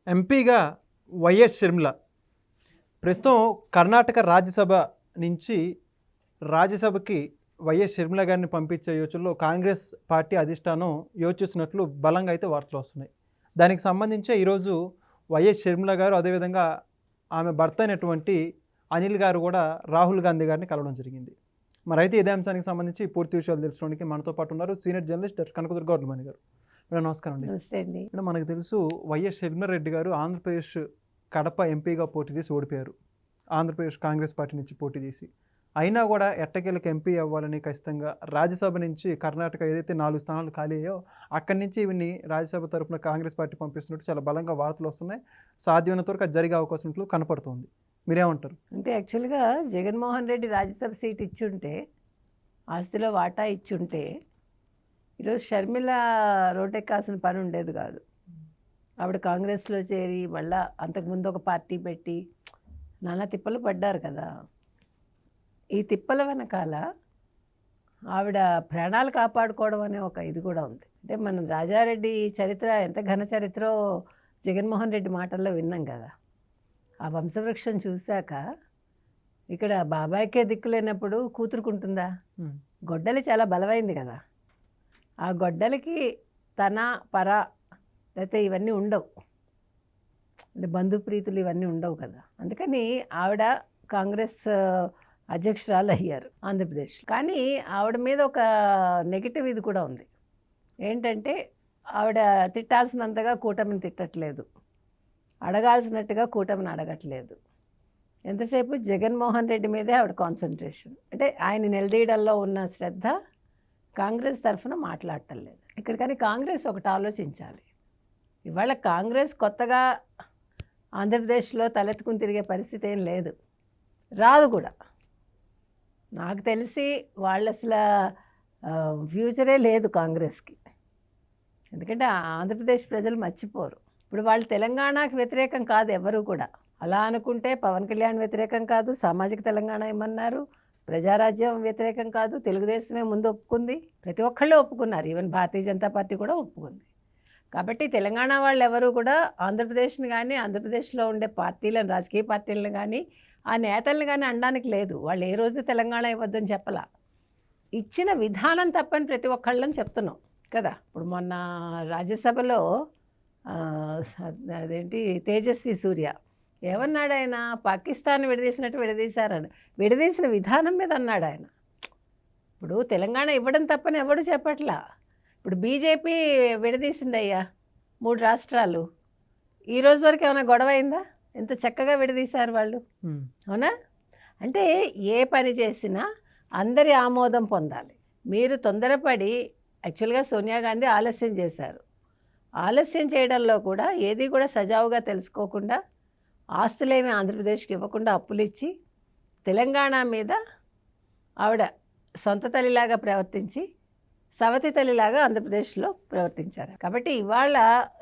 ఎంపీగా వైఎస్ షర్మిల ప్రస్తుతం కర్ణాటక రాజ్యసభ నుంచి రాజ్యసభకి వైఎస్ షర్మిల గారిని పంపించే యోచనలో కాంగ్రెస్ పార్టీ అధిష్టానం యోచిస్తున్నట్లు బలంగా అయితే వార్తలు వస్తున్నాయి. దానికి సంబంధించి ఈరోజు వైఎస్ షర్మిల గారు అదేవిధంగా ఆమె భర్త అయినటువంటి అనిల్ గారు కూడా రాహుల్ గాంధీ గారిని కలవడం జరిగింది. మరైతే ఇదే అంశానికి సంబంధించి పూర్తి విషయాలు తెలుసుకోవడానికి మనతో పాటు ఉన్నారు సీనియర్ జర్నలిస్ట్ కనకదుర్గ గౌడ్మణి గారు. మేడం నమస్కారం అండి. నమస్తే అండి. మేడం, మనకు తెలుసు వైఎస్ షర్మిలారెడ్డి గారు ఆంధ్రప్రదేశ్ కడప ఎంపీగా పోటీ చేసి ఓడిపోయారు. ఆంధ్రప్రదేశ్ కాంగ్రెస్ పార్టీ నుంచి పోటీ చేసి అయినా కూడా ఎట్టకేలకు ఎంపీ అవ్వాలని ఖచ్చితంగా రాజ్యసభ నుంచి కర్ణాటక ఏదైతే 4 స్థానాలు ఖాళీ అయ్యో అక్కడి నుంచి ఇవన్నీ రాజ్యసభ తరఫున కాంగ్రెస్ పార్టీ పంపిస్తున్నట్టు చాలా బలంగా వార్తలు వస్తున్నాయి. సాధ్యమైనంత వరకు అది జరిగే అవకాశం ఉన్నట్లు కనపడుతుంది. మీరేమంటారు? అంటే యాక్చువల్గా జగన్మోహన్ రెడ్డి రాజ్యసభ సీట్ ఇచ్చుంటే, ఆస్తిలో వాటా ఇచ్చుంటే ఈరోజు షర్మిల రోడ్డెక్కాల్సిన పని ఉండేది కాదు. ఆవిడ కాంగ్రెస్లో చేరి మళ్ళా అంతకుముందు ఒక పార్టీ పెట్టి నానా తిప్పలు పడ్డారు కదా. ఈ తిప్పల వెనకాల ఆవిడ ప్రాణాలు కాపాడుకోవడం అనే ఒక ఇది కూడా ఉంది. అంటే మనం రాజారెడ్డి చరిత్ర ఎంత ఘన చరిత్రో జగన్మోహన్ రెడ్డి మాటల్లో విన్నాం కదా. ఆ వంశవృక్షం చూశాక ఇక్కడ బాబాయ్కే దిక్కులేనప్పుడు కూతురుకుంటుందా? గొడ్డలి చాలా బలమైంది కదా. ఆ గొడ్డలికి తన పర లేకపోతే ఇవన్నీ ఉండవు, అంటే బంధుప్రీతులు ఇవన్నీ ఉండవు కదా. అందుకని ఆవిడ కాంగ్రెస్ అధ్యక్షురాలు అయ్యారు ఆంధ్రప్రదేశ్. కానీ ఆవిడ మీద ఒక నెగిటివ్ ఇది కూడా ఉంది. ఏంటంటే ఆవిడ తిట్టాల్సినంతగా కూటమిని తిట్టట్లేదు, అడగాల్సినట్టుగా కూటమిని అడగట్లేదు. ఎంతసేపు జగన్మోహన్ రెడ్డి మీదే ఆవిడ కాన్సన్ట్రేషన్. అంటే ఆయన నిలదీయడంలో ఉన్న శ్రద్ధ కాంగ్రెస్ తరఫున మాట్లాడటం లేదు ఇక్కడ. కానీ కాంగ్రెస్ ఒకటి ఆలోచించాలి. ఇవాళ కాంగ్రెస్ కొత్తగా ఆంధ్రప్రదేశ్లో తలెత్తుకుని తిరిగే పరిస్థితి ఏం లేదు, రాదు కూడా. నాకు తెలిసి వాళ్ళు అసలు ఫ్యూచరే లేదు కాంగ్రెస్కి. ఎందుకంటే ఆంధ్రప్రదేశ్ ప్రజలు మర్చిపోరు. ఇప్పుడు వాళ్ళు తెలంగాణకు వ్యతిరేకం కాదు ఎవరు కూడా. అలా అనుకుంటే పవన్ కళ్యాణ్ వ్యతిరేకం కాదు, సామాజిక తెలంగాణ ఏమన్నారు, ప్రజారాజ్యం వ్యతిరేకం కాదు, తెలుగుదేశమే ముందు ఒప్పుకుంది, ప్రతి ఒక్కళ్ళు ఒప్పుకున్నారు, ఈవెన్ భారతీయ జనతా పార్టీ కూడా ఒప్పుకుంది. కాబట్టి తెలంగాణ వాళ్ళు ఎవరు కూడా ఆంధ్రప్రదేశ్ని కానీ ఆంధ్రప్రదేశ్లో ఉండే పార్టీలను, రాజకీయ పార్టీలను కానీ ఆ నేతలను కానీ అనడానికి లేదు. వాళ్ళు ఏ రోజు తెలంగాణ ఇవ్వద్దని చెప్పలా, ఇచ్చిన విధానం తప్పని ప్రతి ఒక్కళ్ళని చెప్తున్నాం కదా. ఇప్పుడు మొన్న రాజ్యసభలో అదేంటి తేజస్వి సూర్య ఏమన్నాడు, ఆయన పాకిస్తాన్ విడదీసినట్టు విడదీశారని, విడదీసిన విధానం మీద అన్నాడు ఆయన. ఇప్పుడు తెలంగాణ ఇవ్వడం తప్పని ఎవడు చెప్పట్లా. ఇప్పుడు బీజేపీ విడదీసిందయ్యా 3 రాష్ట్రాలు, ఈ రోజు వరకు ఏమైనా గొడవ అయిందా? ఎంత చక్కగా విడదీశారు వాళ్ళు, అవునా? అంటే ఏ పని చేసినా అందరి ఆమోదం పొందాలి. మీరు తొందరపడి యాక్చువల్గా సోనియా గాంధీ ఆలస్యం చేశారు. ఆలస్యం చేయడంలో కూడా ఏది కూడా సజావుగా తెలుసుకోకుండా, ఆస్తులేమి ఆంధ్రప్రదేశ్కి ఇవ్వకుండా అప్పులు ఇచ్చి తెలంగాణ మీద ఆవిడ సొంత తల్లిలాగా ప్రవర్తించి సవతి తల్లిలాగా ఆంధ్రప్రదేశ్లో ప్రవర్తించారు. కాబట్టి ఇవాళ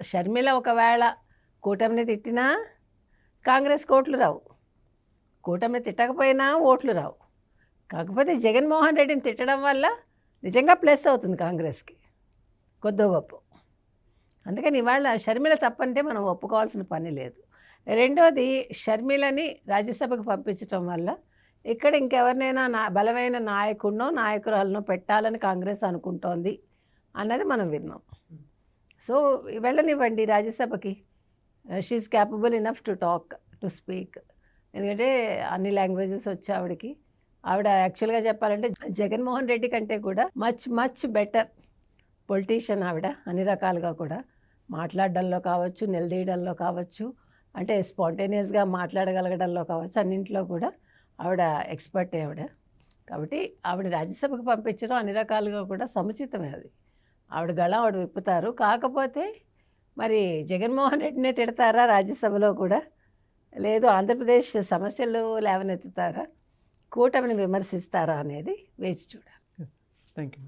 షర్మిల ఒకవేళ కూటమిని తిట్టినా కాంగ్రెస్ ఓట్లు రావు, కూటమిని తిట్టకపోయినా ఓట్లు రావు. కాకపోతే జగన్మోహన్ రెడ్డిని తిట్టడం వల్ల నిజంగా ప్లస్ అవుతుంది కాంగ్రెస్కి కొద్దో గొప్ప. అందుకని ఇవాళ షర్మిల తప్పంటే మనం ఒప్పుకోవాల్సిన పని లేదు. రెండోది, షర్మిలని రాజ్యసభకు పంపించడం వల్ల ఇక్కడ ఇంకెవరినైనా బలమైన నాయకుడినో నాయకురాలనో పెట్టాలని కాంగ్రెస్ అనుకుంటోంది అన్నది మనం విన్నాం. సో వెళ్ళనివ్వండి రాజ్యసభకి, she is capable enough to talk, to speak. ఎందుకంటే అన్ని లాంగ్వేజెస్ వచ్చి ఆవిడకి, ఆవిడ యాక్చువల్గా చెప్పాలంటే జగన్మోహన్ రెడ్డి కంటే కూడా మచ్ బెటర్ పొలిటీషియన్ ఆవిడ. అన్ని రకాలుగా కూడా మాట్లాడడంలో కావచ్చు, నిలదీయడంలో కావచ్చు, అంటే స్పాంటేనియస్గా మాట్లాడగలగడంలో కావచ్చు, అన్నింటిలో కూడా ఆవిడ ఎక్స్పర్ట్ ఆవిడ. కాబట్టి ఆవిడ రాజ్యసభకు పంపించడం అన్ని రకాలుగా కూడా సముచితమే. అది ఆవిడ గళం ఆవిడ విప్పుతారు. కాకపోతే మరి జగన్మోహన్ రెడ్డినే తిడతారా రాజ్యసభలో కూడా, లేదు ఆంధ్రప్రదేశ్ సమస్యలు లేవనెత్తుతారా, కూటమిని విమర్శిస్తారా అనేది వేచి చూడాలి. Thank you.